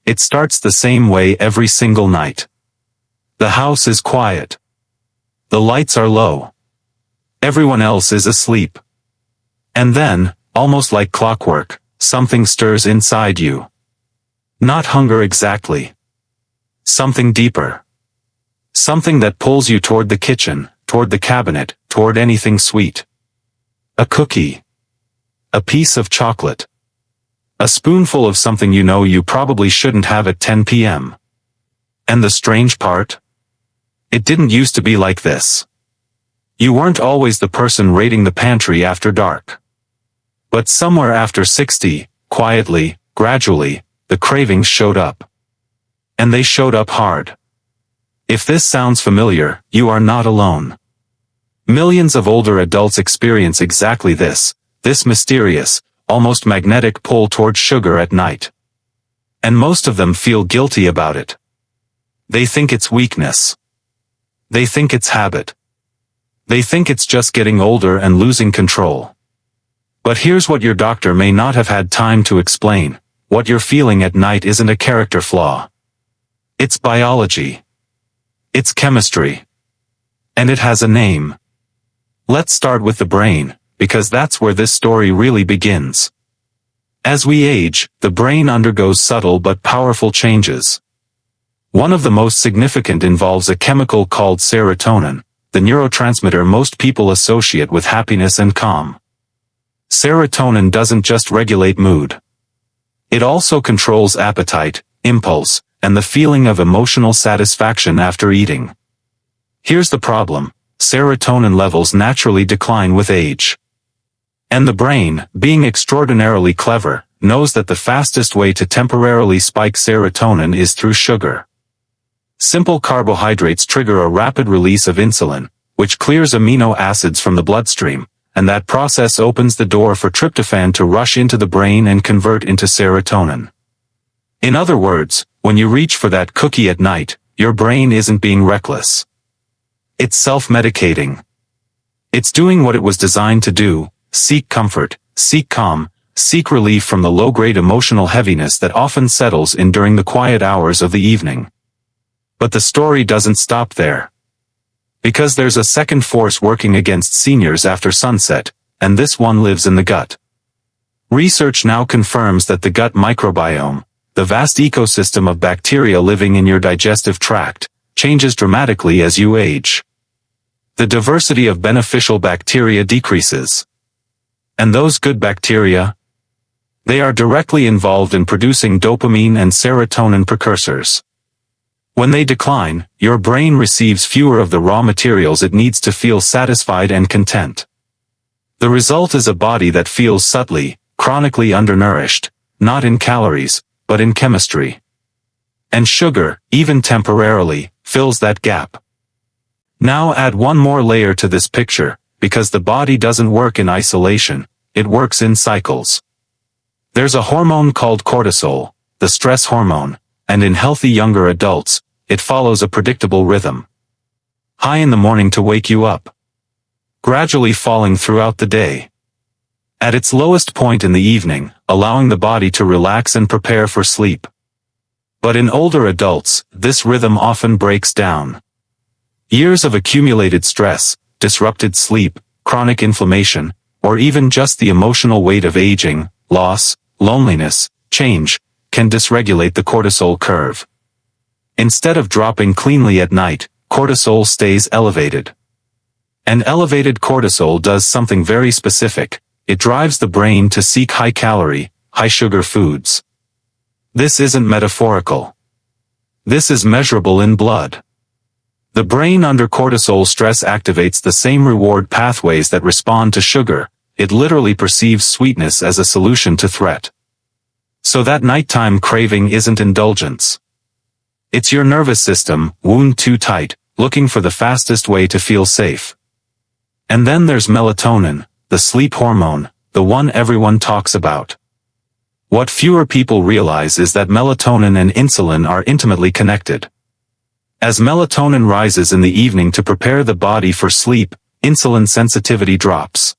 It starts the same way every single night. The house is quiet. The lights are low. Everyone else is asleep. And then, almost like clockwork, something stirs inside you. Not hunger exactly. Something deeper. Something that pulls you toward the kitchen, toward the cabinet, toward anything sweet. A cookie. A piece of chocolate. A spoonful of something you know you probably shouldn't have at 10 p.m. And the strange part? It didn't used to be like this. You weren't always the person raiding the pantry after dark. But somewhere after 60, quietly, gradually, the cravings showed up. And they showed up hard. If this sounds familiar, you are not alone. Millions of older adults experience exactly this mysterious, almost magnetic pull toward sugar at night. And most of them feel guilty about it. They think it's weakness. They think it's habit. They think it's just getting older and losing control. But here's what your doctor may not have had time to explain. What you're feeling at night isn't a character flaw. It's biology. It's chemistry. And it has a name. Let's start with the brain, because that's where this story really begins. As we age, the brain undergoes subtle but powerful changes. One of the most significant involves a chemical called serotonin, the neurotransmitter most people associate with happiness and calm. Serotonin doesn't just regulate mood. It also controls appetite, impulse, and the feeling of emotional satisfaction after eating. Here's the problem: serotonin levels naturally decline with age. And the brain, being extraordinarily clever, knows that the fastest way to temporarily spike serotonin is through sugar. Simple carbohydrates trigger a rapid release of insulin, which clears amino acids from the bloodstream, and that process opens the door for tryptophan to rush into the brain and convert into serotonin. In other words, when you reach for that cookie at night, your brain isn't being reckless. It's self-medicating. It's doing what it was designed to do: seek comfort, seek calm, seek relief from the low-grade emotional heaviness that often settles in during the quiet hours of the evening. But the story doesn't stop there. Because there's a second force working against seniors after sunset, and this one lives in the gut. Research now confirms that the gut microbiome, the vast ecosystem of bacteria living in your digestive tract, changes dramatically as you age. The diversity of beneficial bacteria decreases. And those good bacteria? They are directly involved in producing dopamine and serotonin precursors. When they decline, your brain receives fewer of the raw materials it needs to feel satisfied and content. The result is a body that feels subtly, chronically undernourished, not in calories, but in chemistry. And sugar, even temporarily, fills that gap. Now add one more layer to this picture, because the body doesn't work in isolation, it works in cycles. There's a hormone called cortisol, the stress hormone, and in healthy younger adults, it follows a predictable rhythm. High in the morning to wake you up. Gradually falling throughout the day. At its lowest point in the evening, allowing the body to relax and prepare for sleep. But in older adults, this rhythm often breaks down. Years of accumulated stress, disrupted sleep, chronic inflammation, or even just the emotional weight of aging, loss, loneliness, change, can dysregulate the cortisol curve. Instead of dropping cleanly at night, cortisol stays elevated. And elevated cortisol does something very specific: it drives the brain to seek high-calorie, high-sugar foods. This isn't metaphorical. This is measurable in blood. The brain under cortisol stress activates the same reward pathways that respond to sugar. It literally perceives sweetness as a solution to threat. So that nighttime craving isn't indulgence. It's your nervous system, wound too tight, looking for the fastest way to feel safe. And then there's melatonin, the sleep hormone, the one everyone talks about. What fewer people realize is that melatonin and insulin are intimately connected. As melatonin rises in the evening to prepare the body for sleep, insulin sensitivity drops.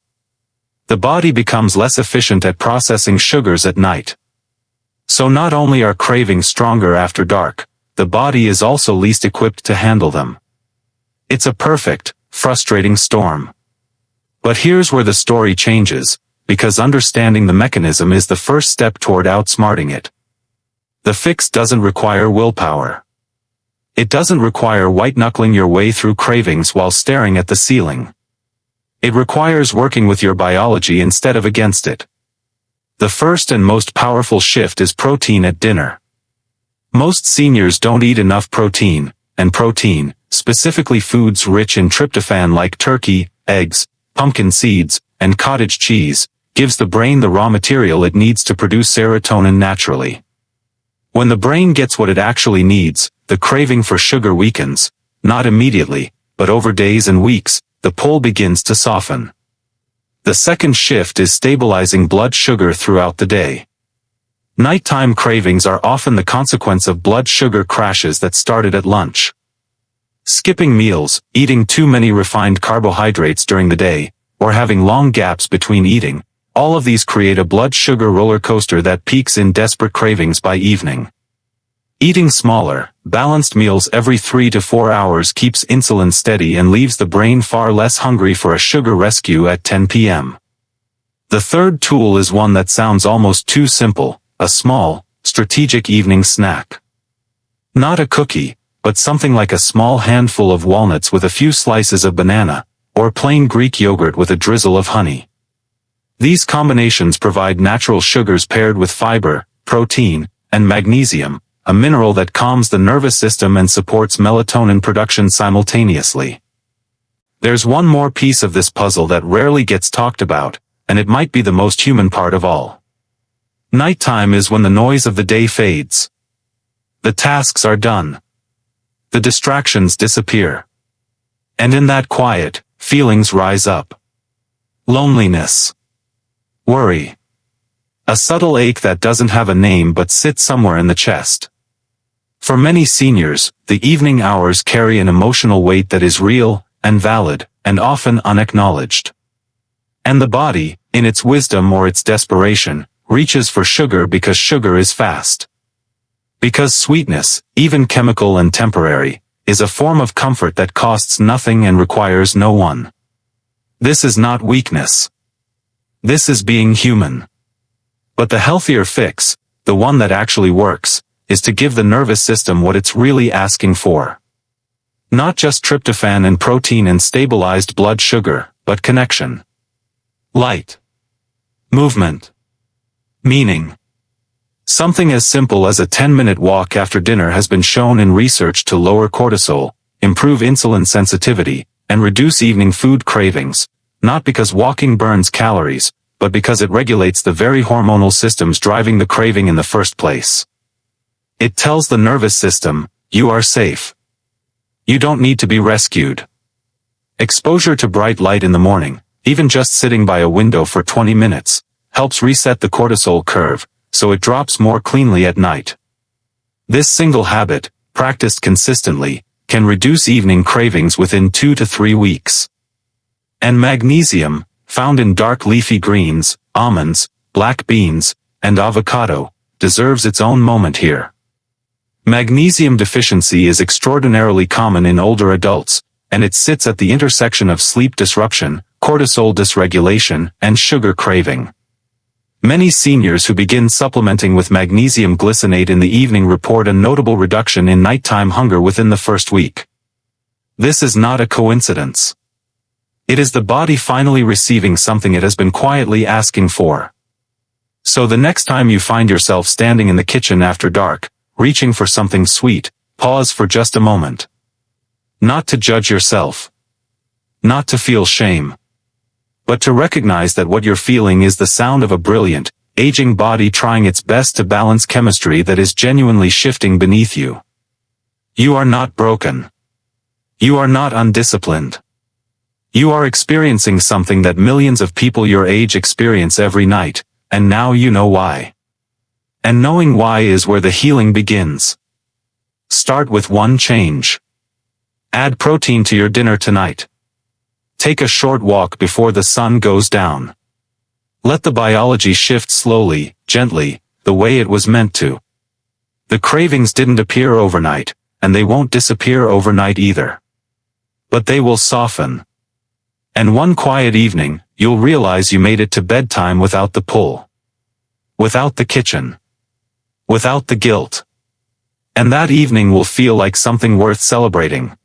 The body becomes less efficient at processing sugars at night. So not only are cravings stronger after dark, the body is also least equipped to handle them. It's a perfect, frustrating storm. But here's where the story changes, because understanding the mechanism is the first step toward outsmarting it. The fix doesn't require willpower. It doesn't require white-knuckling your way through cravings while staring at the ceiling. It requires working with your biology instead of against it. The first and most powerful shift is protein at dinner. Most seniors don't eat enough protein, and protein, specifically foods rich in tryptophan like turkey, eggs, pumpkin seeds, and cottage cheese, gives the brain the raw material it needs to produce serotonin naturally. When the brain gets what it actually needs, the craving for sugar weakens, not immediately, but over days and weeks, the pull begins to soften. The second shift is stabilizing blood sugar throughout the day. Nighttime cravings are often the consequence of blood sugar crashes that started at lunch. Skipping meals, eating too many refined carbohydrates during the day, or having long gaps between eating, all of these create a blood sugar roller coaster that peaks in desperate cravings by evening. Eating smaller, balanced meals every 3 to 4 hours keeps insulin steady and leaves the brain far less hungry for a sugar rescue at 10 p.m. The third tool is one that sounds almost too simple, a small, strategic evening snack. Not a cookie, but something like a small handful of walnuts with a few slices of banana, or plain Greek yogurt with a drizzle of honey. These combinations provide natural sugars paired with fiber, protein, and magnesium, a mineral that calms the nervous system and supports melatonin production simultaneously. There's one more piece of this puzzle that rarely gets talked about, and it might be the most human part of all. Nighttime is when the noise of the day fades. The tasks are done. The distractions disappear. And in that quiet, feelings rise up. Loneliness. Worry. A subtle ache that doesn't have a name but sits somewhere in the chest. For many seniors, the evening hours carry an emotional weight that is real, and valid, and often unacknowledged. And the body, in its wisdom or its desperation, reaches for sugar because sugar is fast. Because sweetness, even chemical and temporary, is a form of comfort that costs nothing and requires no one. This is not weakness. This is being human. But the healthier fix, the one that actually works, is to give the nervous system what it's really asking for. Not just tryptophan and protein and stabilized blood sugar, but connection. Light. Movement. Meaning. Something as simple as a 10-minute walk after dinner has been shown in research to lower cortisol, improve insulin sensitivity, and reduce evening food cravings, not because walking burns calories, but because it regulates the very hormonal systems driving the craving in the first place. It tells the nervous system, you are safe. You don't need to be rescued. Exposure to bright light in the morning, even just sitting by a window for 20 minutes, helps reset the cortisol curve, so it drops more cleanly at night. This single habit, practiced consistently, can reduce evening cravings within 2 to 3 weeks. And magnesium, found in dark leafy greens, almonds, black beans, and avocado, deserves its own moment here. Magnesium deficiency is extraordinarily common in older adults, and it sits at the intersection of sleep disruption, cortisol dysregulation, and sugar craving. Many seniors who begin supplementing with magnesium glycinate in the evening report a notable reduction in nighttime hunger within the first week. This is not a coincidence. It is the body finally receiving something it has been quietly asking for. So the next time you find yourself standing in the kitchen after dark, reaching for something sweet, pause for just a moment. Not to judge yourself. Not to feel shame. But to recognize that what you're feeling is the sound of a brilliant, aging body trying its best to balance chemistry that is genuinely shifting beneath you. You are not broken. You are not undisciplined. You are experiencing something that millions of people your age experience every night, and now you know why. And knowing why is where the healing begins. Start with one change. Add protein to your dinner tonight. Take a short walk before the sun goes down. Let the biology shift slowly, gently, the way it was meant to. The cravings didn't appear overnight, and they won't disappear overnight either. But they will soften. And one quiet evening, you'll realize you made it to bedtime without the pull. Without the kitchen. Without the guilt. And that evening will feel like something worth celebrating.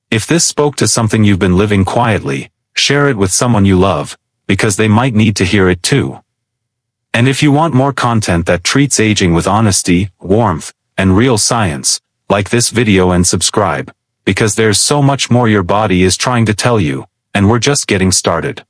If this spoke to something you've been living quietly, share it with someone you love, because they might need to hear it too. And if you want more content that treats aging with honesty, warmth, and real science, like this video and subscribe, because there's so much more your body is trying to tell you, and we're just getting started.